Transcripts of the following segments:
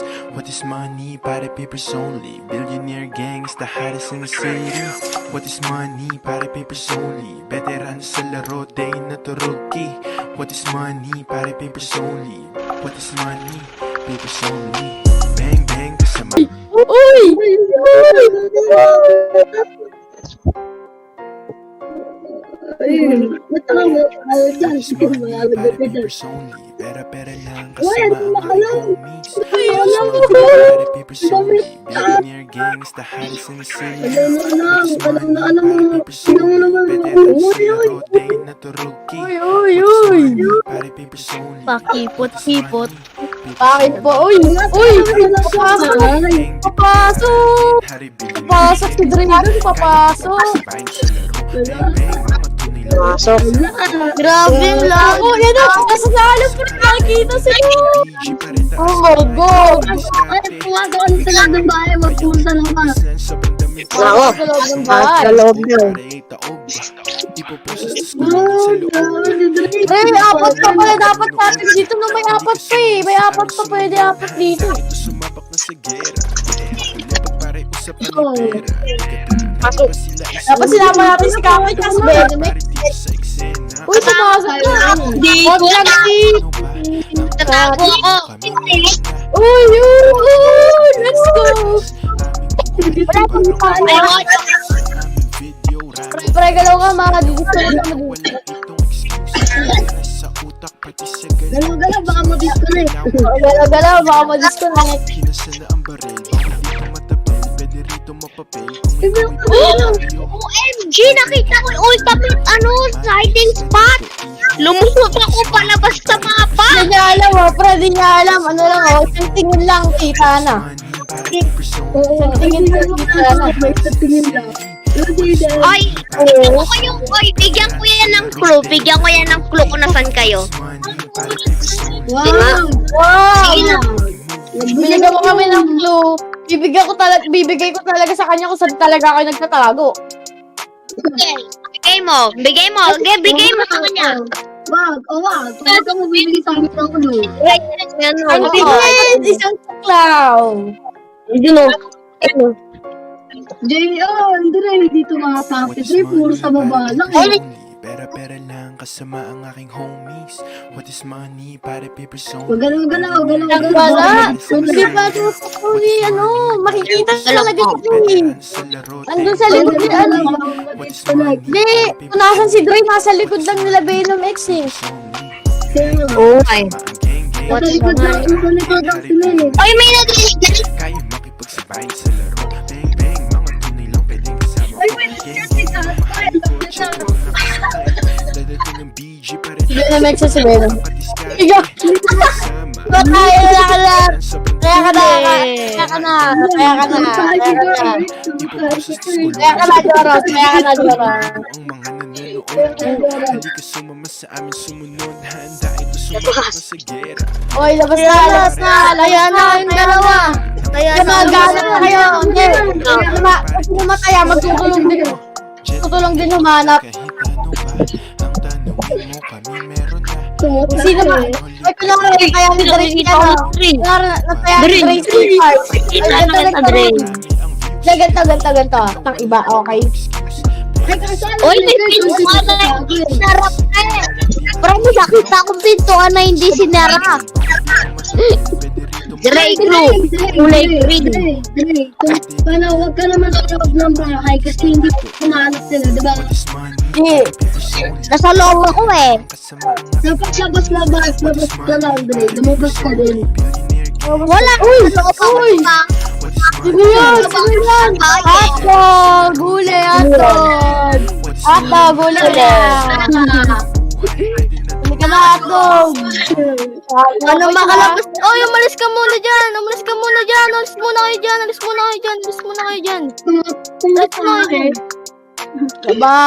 homies. What is money? Party papers only. Billionaire gang is the hottest in the city. What is money? Party papers only. Veteran sa laro, day na turugi. What is money? Party papers only. What is money? Papers only. Bang bang kasama. Uy! Papers only. Pera lang kasama ang mga homies. Papers only. Billionaire gang is the hottest in the city. Papers only. Veteran sa laro, day na turugi. Papers only. Pakipot-hipot. Bakit po? Uy! Papasok! Papasok! Papasok si Dragon! Papasok! Pasok. Grabe lang. Oh, yan na! Nasa salo po nakakita sila! Oh my God! Ay, pumasok ka sa loob ng bahay, magpunta lang ka. Ako! Sa loob ng bahay! Sa loob yun. Ay, apat pa pala dapat natin dito no, may apat pa eh. May apat pa pwede apat dito. Pasok. Dapat sinama natin si Kamoy kasi Benjamin. Uy, pumasok na! Huwag lang si... Tatago ako. Uy! Let's go! Ay, what? Pre, galaw ka mga didisconnect na mag-disconnect. Galaw-galaw, baka mag-disconnect. Galaw, baka mag-disconnect. OMG, nakita ko yung ultimate hiding spot. Lumusot ako palabas sa mapa. Di niya alam pre, di niya alam. Ano lang isang tingin lang, kita na. Isang tingin lang, kita na. Tingin lang. Ay, bigyan ko yan ng clue. Bigyan ko yan ng clue kung nasan kayo. Wow! Wow! Sige na. Binigyan mo kami ng clue. Bibigay ko talaga sa kanya kung saan talaga ako nagtatago. Okay. Bigay mo sa kanya. Wag! Huwag ka mo bibili sa amin ng ulo. Ang tingin! Isang tuklaw! Hindi no. Hindi rin dito makapasok. Puro sa baba lang. Pera lang kasama ang aking homies. What is money? Pare papers only. Galaw-galaw. Wala! Hindi pa ito makikita talaga ito eh. Andun sa likod ni Hindi! Kung nasan si Dre, nasa likod lang nila Venom X eh. Oh my. Sa likod lang sila eh. Ay, may nag-iigay. Kaya makipagsabayin sa laro. Bang bang, mga tunay lang pwedeng kasama. Dadating ang BG pa rin. Venom X si Venom. Iga! Kaya ka na, Joros. Ang mga nanonood, hindi ka sumama sa amin sumunod. Handa ito sumama sa gera. Oy, labas na. Laya na kayong dalawa. Magana na kayo. Hindi. Kasi namataya, magtutulong din. Tutulong din humanap. Kahit ano ba, ang tanongin mo kami meron na. Sino ba? Ay, kunwari, kaya ni Dre si ano. Kunwari, nataya ni Dre si Park. Ay, ganto. Tang iba, okay. Oy, may pintuan na hindi sinarap na eh. Parang may nakita akong pintuan na hindi sinarap. Dre Crew, kulay green. Huwag ka naman sa loob ng bahay kasi hindi kumahanap sila, diba? Hindi. Nasa loob ako eh. Dapat labas ka lang, Dre. Lumabas ka din. Wala. Uy! Sa loob ako Uy! pa. Sino yan? Hotdog! Gulay, hotdog! Hotdog, gulay lang! Hindi ka na hotdog! Ano makalabas? Oy, umalis ka muna dyan. Alis muna kayo dyan. Diba?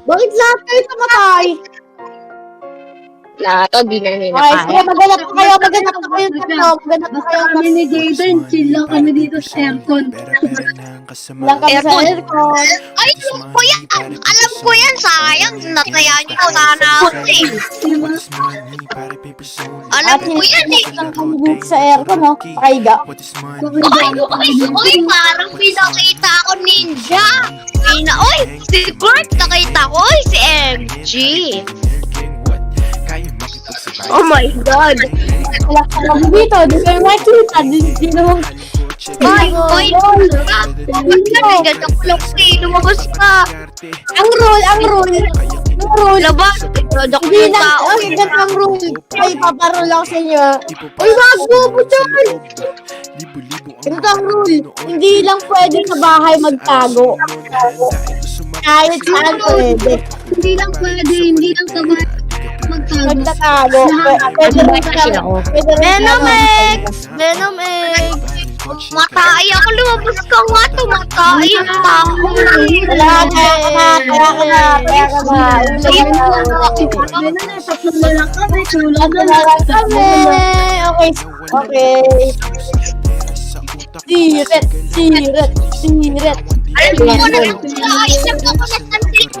Bakit lahat kayo namatay? Lahat, di na nila Okay, sige, maghanap na kayo. Maganda pa Basta kayo. kami ni Jaden, chill lang kami dito sa aircon. Lang kami sa aircon. Ay, alam ko yan. Alam ko yan. Sayang. Natayaan niyo sana ako eh. Alam ko yan eh. Lang kami dito sa aircon, no? Pakaiga. Oy, parang pinakita ako ninja. Si Kurt nakita ko. Si MG. Oh my God. Wala ka lang dito. Di kayo makikita. Di naman. Oy, bakit ka naganda ko lang lumabas ka. Ang rule. Labas. Dadak Hindi yung lang. tao. Ang ganito ang rule. Ay, paparol ako sa inyo. Uy, wag mo po dyan. Ganito ang rule. Hindi lang pwede sa bahay magtago. Kahit saan pwede. Hindi lang sabay magtago. Magtatago. Pwede rin ako. Venom X! Venom X! Matay ako. Lumabas ka nga. Tumatay ang tao. Wala kaya ka na. Tatlong na lang kami. Tulad na Wala lang. kami. Okay. Siret.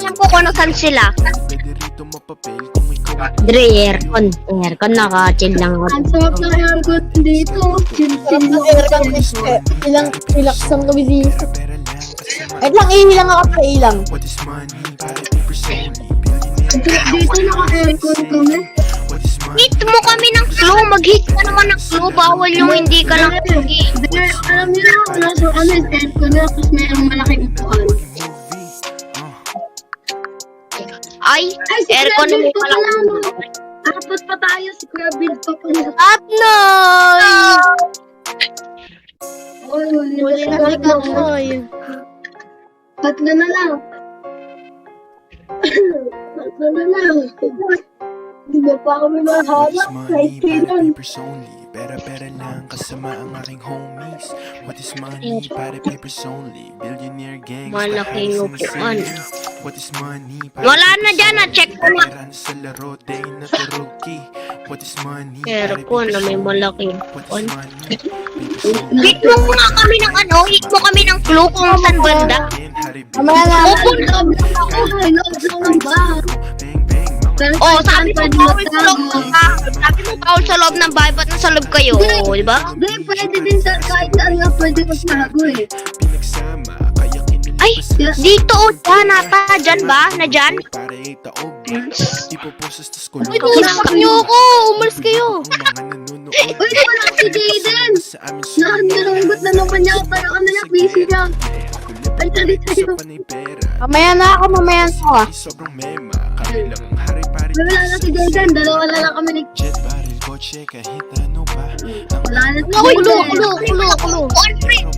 Alam ko kung nasan sila. Dre, aircon, naka-chill lang ako. Ang sarap ng aircon dito. Chill Ilang relaxan kami dito. Wait lang, ihilang ako sa ilang. Dito naka-aircon kami. Hit mo kami ng clue. Mag-hit ka naman ng clue. Bawal yung hindi ka lang mag-hit. Alam niyo na, nasa ano yung aircon na tapos mayroong malaking upuan. Ay, si aircon Kuya mo Bill pa pala. pala, no? Apat pa tayo, si Kuya Bill pa pala. At Noy! Oy, huli Huli na na si si Kuya Noy. Tatlo na lang. Tatlo na lang. Hindi na pa kami mahanap. Kahit kailan. Pera lang kasama ang aking homies. What is money? Para papers only. Billionaire gangs. Malaking upuan. What is money? Wala na dyan, na-check ko na. Sa laro, day na turuki. What is money? Aircon na may malaking What upuan. is money? Hit mo nga kami ng ano, hit mo kami ng clue kung saan banda. Mamaya na. Open na. Ay, loob lang ba? Oh, sabi mo bawal sa loob ng bahay. Sabi mo bawal sa loob ng bahay, ba't nasa loob kayo? Oh, di ba? Hindi, pwede din sa kahit saan nga pwede magtago eh. Ay, dito o dyan ata. Dyan ba? Na dyan? Uy, tulak niyo ako. Umalis kayo. Uy, wala si Jaden! Nilunggot na naman niya tayo. Ano yung PC niya? Ay, tali tayo. Mamaya na ako. Sobrang mema, kabilang hari pare. Wala na si Jaden. Dalawa na lang kami ni... Jet baril, kotse, kahit ano pa. Wala na si Uy, Jaden. kulo.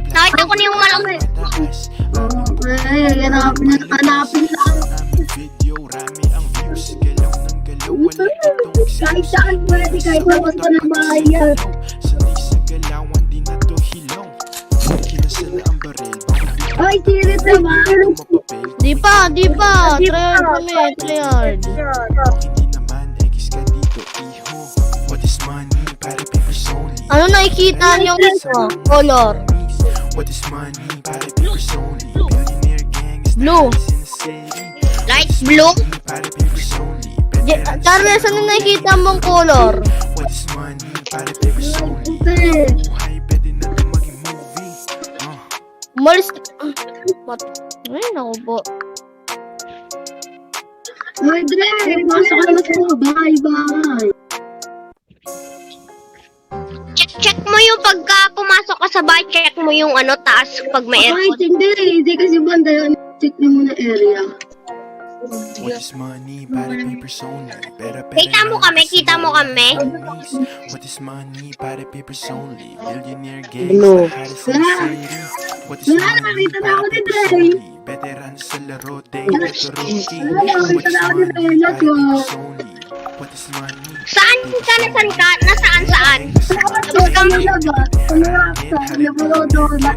Nakita ko na yung malaki. Ay, hanapin lang. Video, rami ang views. Galaw ng galaw, wala itong Kahit saan pwede, kahit labas pa ng bahay yan. Sanay sa galawan, di na to hilaw. Kinasa na ang baril, Ay, sirit naman. mapapel. Di pa. Tryhard kami. Hindi naman, egis ka dito, iho. What is money? Para papers only. Ano nakikita niyo color? What is money? Para papers only. Billionaire gang is the Blue. hottest in the city. Light blue? Para papers only. Charles, ano nakikita mong color? What is money? Para papers only. Ate. Buhay, pwede na ito maging movie. Umalis. Ay, naku po. Ay, Dre, pasok ka na sa bahay. Check mo yung pagka pumasok ka sa bahay, check mo yung ano, taas pag may Ay, aircon. hindi kasi banda yun. Check niyo muna area. What is money? Para papers only. Kita mo kami. What is money? Para papers only. Billionaire gang. Blue. What is Wala, money? nakita na Para ako ni papers Dre. only. Veteran sa laro, day na turuki. Wala, What nakita is na ako ni money? Dre. Let's Para go. papers only. What is money? Saan ka? Nasaan? Tapos kami labas. Kumaraksa. Napanood ako na.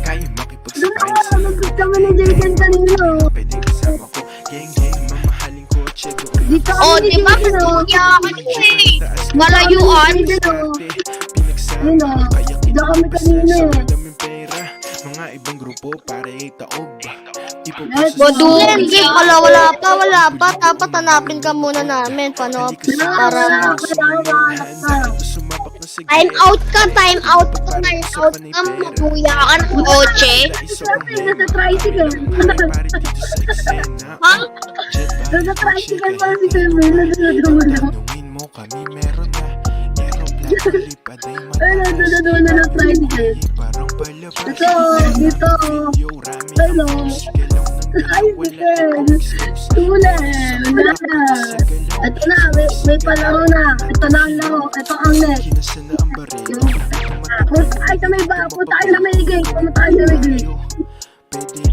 Kaya Doon makipagsabay ako, nagkut kami ni Jaden kanino. Pwede kasama ko. Gang, mamahaling kotse. Dito Oh, kami di ni ba? Jaden. Kaya kasi malayuan. Jaden, oh. Yun o. Diyan kami kanina eh. daming pera, mga ibang grupo para itaob. Hindi wala pa. Dapat hanapin ka muna namin. Paano? Para time out ka. Mabuya ka ng kotse. Kasi nasa tricycle. Ha? Nasa tricycle pa si Samuel. Nasa Tanungin mo kami meron na aeroplano lipaday na ng tricycle. parang palabas. Dito. Hello. Ay, Mikel. Tula. Wala na. Ito na, may palaro na. Ito na ang laro. Ito ang net. Kinasa na ang baril. Punta tayo sa may gate. Punta tayo sa may gate. Pwede